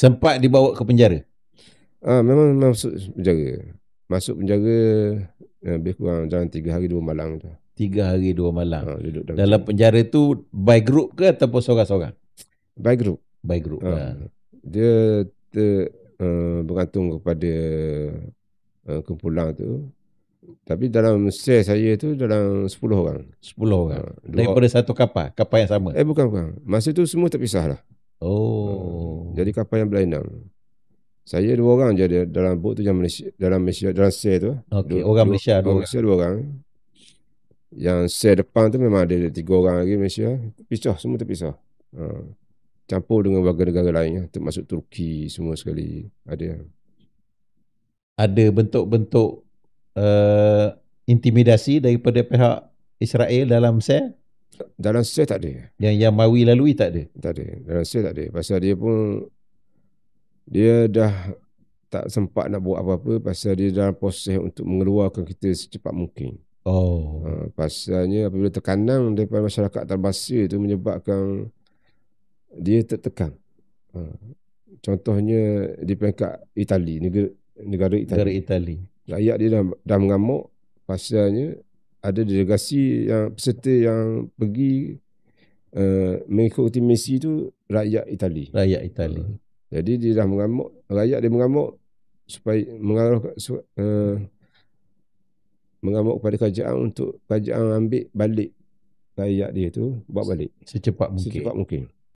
Sempat dibawa ke penjara? Memang masuk penjara. Masuk penjara lebih kurang dalam 3 hari 2 malam tu. 3 hari 2 malam. Duduk Dalam penjara tu by group ke ataupun seorang-seorang? by group. By group lah. Dia bergantung kepada kumpulan tu. Tapi dalam sel saya tu dalam 10 orang. 10 orang. Daripada satu kapal yang sama? Bukan. Masa tu semua terpisah lah. Jadi kapal yang berlainan. Saya 2 orang je dalam boat tu, yang Malaysia, dalam sel tu. Okey, orang Malaysia 2 orang. Malaysia 2 orang. Yang sel depan tu memang ada 3 orang lagi Malaysia. Pisah, semua terpisah. Campur dengan warga negara lain, termasuk Turki semua sekali ada. Ada bentuk-bentuk intimidasi daripada pihak Israel dalam sel? Dalam sel tak ada. Yang Mawi lalui tak ada? Tak ada. Dalam sel tak ada. Pasal dia dah tak sempat nak buat apa-apa, pasal dia dalam proses untuk mengeluarkan kita secepat mungkin. Pasalnya apabila tekanan daripada masyarakat Antarabangsa itu menyebabkan dia tertekan. Contohnya di peringkat Itali, negara Itali. Rakyat dia dah mengamuk, pasalnya ada delegasi yang peserta yang pergi mengikuti misi tu rakyat Itali. Jadi dia dah mengamuk, rakyat dia mengamuk supaya mengamuk kepada kerajaan untuk kerajaan ambil balik rakyat dia tu, bawa balik secepat mungkin.